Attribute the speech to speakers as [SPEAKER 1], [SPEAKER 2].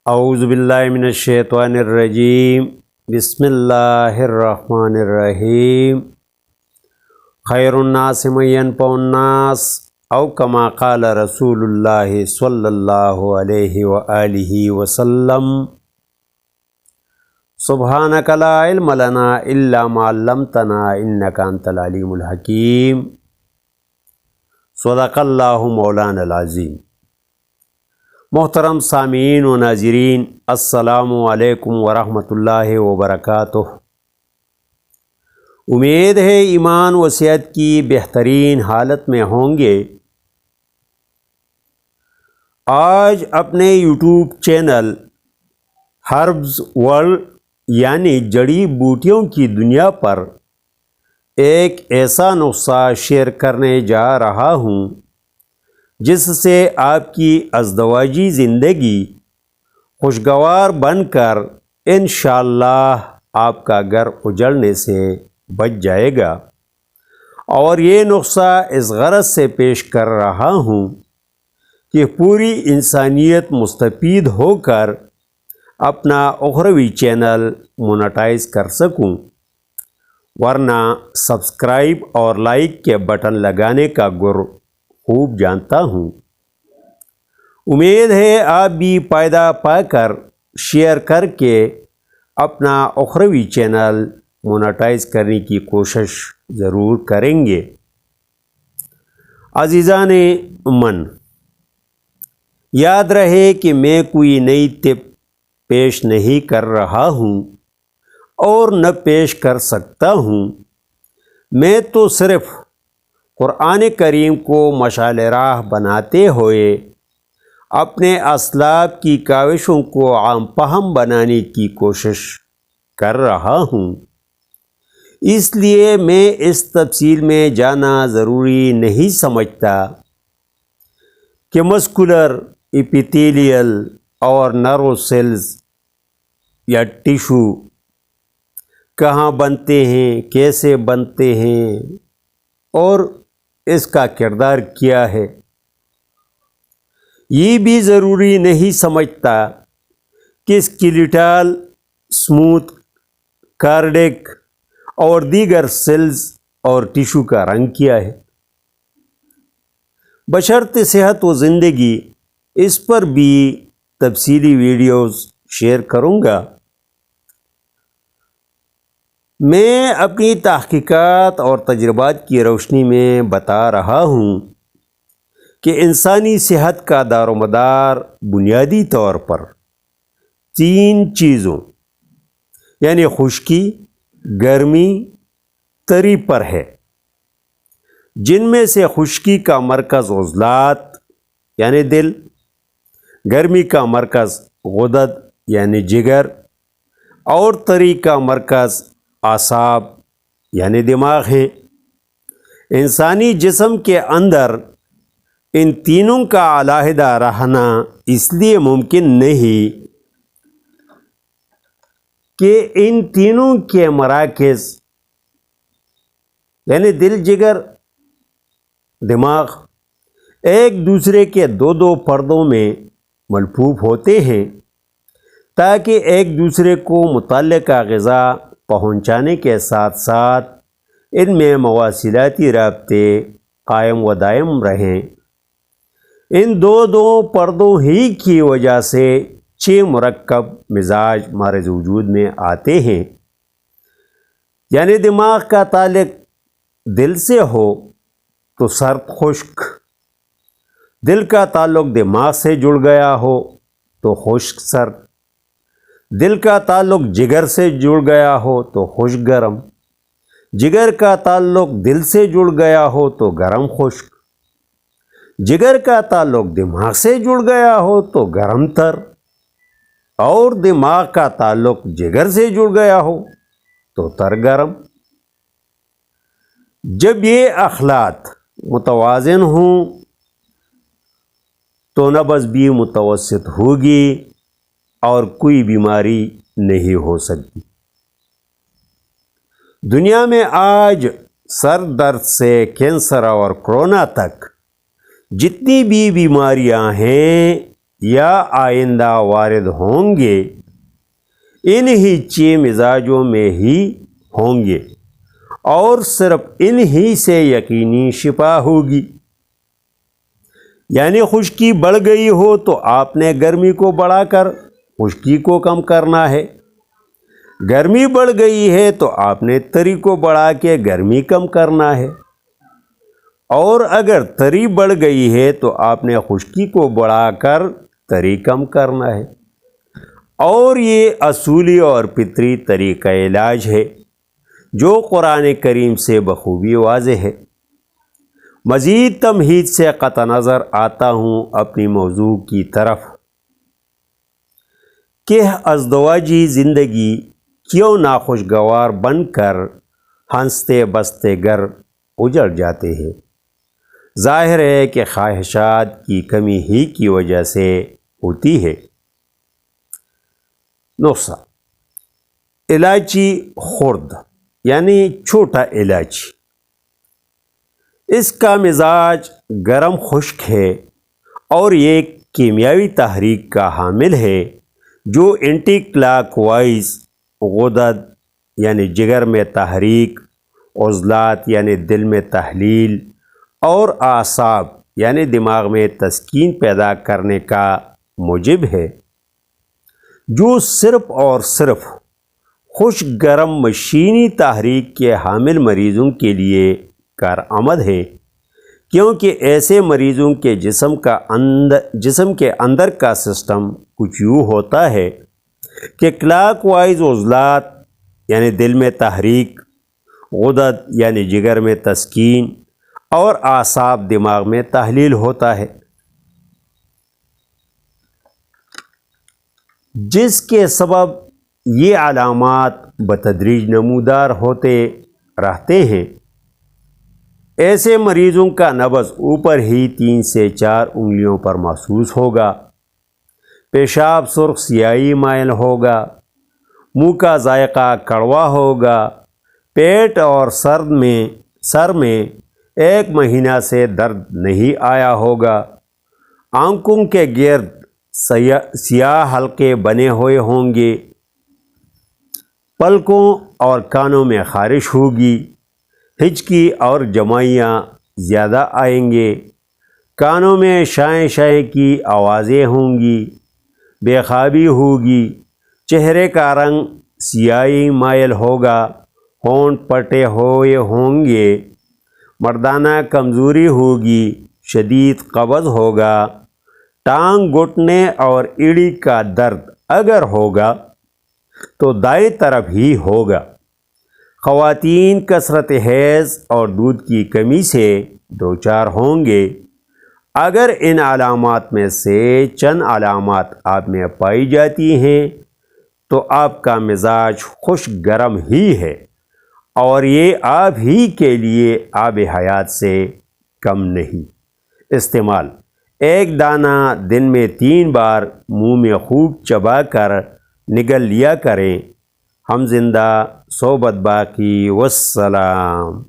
[SPEAKER 1] اعوذ باللہ من الشیطان الرجیم بسم اللہ الرحمن الرحیم خیر الناس من ينفع الناس او کما قال رسول اللہ صلی اللہ علیہ وآلہ وسلم سبحانک لا علم لنا الا ما علمتنا انک انت العلیم الحکیم صدق اللہ مولانا العظیم۔ محترم سامعین و ناظرین، السلام علیکم ورحمۃ اللہ وبرکاتہ۔ امید ہے ایمان و صحت کی بہترین حالت میں ہوں گے۔ آج اپنے یوٹیوب چینل ہربز ورلڈ یعنی جڑی بوٹیوں کی دنیا پر ایک ایسا نسخہ شیئر کرنے جا رہا ہوں جس سے آپ کی ازدواجی زندگی خوشگوار بن کر انشاءاللہ آپ کا گھر اجڑنے سے بچ جائے گا، اور یہ نسخہ اس غرض سے پیش کر رہا ہوں کہ پوری انسانیت مستفید ہو کر اپنا اخروی چینل مونیٹائز کر سکوں، ورنہ سبسکرائب اور لائک کے بٹن لگانے کا گر خوب جانتا ہوں۔ امید ہے آپ بھی فائدہ پا کر شیئر کر کے اپنا اخروی چینل مونیٹائز کرنے کی کوشش ضرور کریں گے۔ عزیزان من، یاد رہے کہ میں کوئی نئی ٹپ پیش نہیں کر رہا ہوں اور نہ پیش کر سکتا ہوں۔ میں تو صرف قرآن کریم کو مشعل راہ بناتے ہوئے اپنے اسلاف کی کاوشوں کو عام فہم بنانے کی کوشش کر رہا ہوں، اس لیے میں اس تفصیل میں جانا ضروری نہیں سمجھتا کہ مسکولر، ایپیتھیلیل اور نرو سیلز یا ٹیشو کہاں بنتے ہیں، کیسے بنتے ہیں اور اس کا کردار کیا ہے۔ یہ بھی ضروری نہیں سمجھتا کہ اسکیلیٹل، اسموتھ، کارڈیک اور دیگر سیلز اور ٹیشو کا رنگ کیا ہے۔ بشرط صحت و زندگی اس پر بھی تفصیلی ویڈیوز شیئر کروں گا۔ میں اپنی تحقیقات اور تجربات کی روشنی میں بتا رہا ہوں کہ انسانی صحت کا دار و مدار بنیادی طور پر 3 چیزوں یعنی خشکی، گرمی، تری پر ہے، جن میں سے خشکی کا مرکز عضلات یعنی دل، گرمی کا مرکز غدد یعنی جگر، اور تری کا مرکز اعصاب یعنی دماغ ہیں۔ انسانی جسم کے اندر ان تینوں کا علیحدہ رہنا اس لیے ممکن نہیں کہ ان تینوں کے مراکز یعنی دل، جگر، دماغ ایک دوسرے کے 2 پردوں میں ملفوف ہوتے ہیں تاکہ ایک دوسرے کو متعلقہ غذا پہنچانے کے ساتھ ساتھ ان میں مواصلاتی رابطے قائم و دائم رہیں۔ ان 2 پردوں ہی کی وجہ سے 6 مرکب مزاج ہمارے وجود میں آتے ہیں، یعنی دماغ کا تعلق دل سے ہو تو سرد خشک، دل کا تعلق دماغ سے جڑ گیا ہو تو خشک سرد، دل کا تعلق جگر سے جڑ گیا ہو تو خشک گرم، جگر کا تعلق دل سے جڑ گیا ہو تو گرم خشک، جگر کا تعلق دماغ سے جڑ گیا ہو تو گرم تر، اور دماغ کا تعلق جگر سے جڑ گیا ہو تو تر گرم۔ جب یہ اخلاط متوازن ہوں تو نبض بھی متوسط ہوگی اور کوئی بیماری نہیں ہو سکتی۔ دنیا میں آج سر درد سے کینسر اور کورونا تک جتنی بھی بیماریاں ہیں یا آئندہ وارد ہوں گے انہی 6 مزاجوں میں ہی ہوں گے، اور صرف انہی سے یقینی شفا ہوگی۔ یعنی خشکی بڑھ گئی ہو تو آپ نے گرمی کو بڑھا کر خشکی کو کم کرنا ہے، گرمی بڑھ گئی ہے تو آپ نے تری کو بڑھا کے گرمی کم کرنا ہے، اور اگر تری بڑھ گئی ہے تو آپ نے خشکی کو بڑھا کر تری کم کرنا ہے۔ اور یہ اصولی اور فطری طریقہ علاج ہے جو قرآن کریم سے بخوبی واضح ہے۔ مزید تمہید سے قطع نظر آتا ہوں اپنی موضوع کی طرف کہ ازدواجی زندگی کیوں ناخوشگوار بن کر ہنستے بستے گھر اجڑ جاتے ہیں۔ ظاہر ہے کہ خواہشات کی کمی ہی کی وجہ سے ہوتی ہے۔ نسخہ: الائچی خرد یعنی چھوٹا الائچی، اس کا مزاج گرم خشک ہے اور یہ کیمیاوی تحریک کا حامل ہے جو اینٹی کلاک وائز غدد یعنی جگر میں تحریک، عضلات یعنی دل میں تحلیل، اور اعصاب یعنی دماغ میں تسکین پیدا کرنے کا موجب ہے، جو صرف اور صرف خشک گرم مشینی تحریک کے حامل مریضوں کے لیے کارآمد ہے، کیونکہ ایسے مریضوں کے جسم کے اندر کا سسٹم کچھ یوں ہوتا ہے کہ کلاک وائز عضلات یعنی دل میں تحریک، غدد یعنی جگر میں تسکین، اور اعصاب دماغ میں تحلیل ہوتا ہے، جس کے سبب یہ علامات بتدریج نمودار ہوتے رہتے ہیں۔ ایسے مریضوں کا نبض اوپر ہی 3 سے 4 انگلیوں پر محسوس ہوگا، پیشاب سرخ سیاہی مائل ہوگا، منہ کا ذائقہ کڑوا ہوگا، پیٹ اور سر میں 1 مہینہ سے درد نہیں آیا ہوگا، آنکھوں کے گرد سیاہ حلقے بنے ہوئے ہوں گے، پلکوں اور کانوں میں خارش ہوگی، ہچکی اور جمائیاں زیادہ آئیں گے، کانوں میں شائیں شائیں کی آوازیں ہوں گی، بے خوابی ہوگی، چہرے کا رنگ سیاہی مائل ہوگا، ہونٹ پٹے ہوئے ہوں گے، مردانہ کمزوری ہوگی، شدید قبض ہوگا، ٹانگ گھٹنے اور ایڑی کا درد اگر ہوگا تو دائیں طرف ہی ہوگا۔ خواتین کثرت حیض اور دودھ کی کمی سے دوچار ہوں گے۔ اگر ان علامات میں سے چند علامات آپ میں پائی جاتی ہیں تو آپ کا مزاج خشک گرم ہی ہے اور یہ آپ ہی کے لیے آب حیات سے کم نہیں۔ استعمال: 1 دانہ دن میں 3 بار منہ میں خوب چبا کر نگل لیا کریں۔ ہم زندہ صحبت باقی، والسلام۔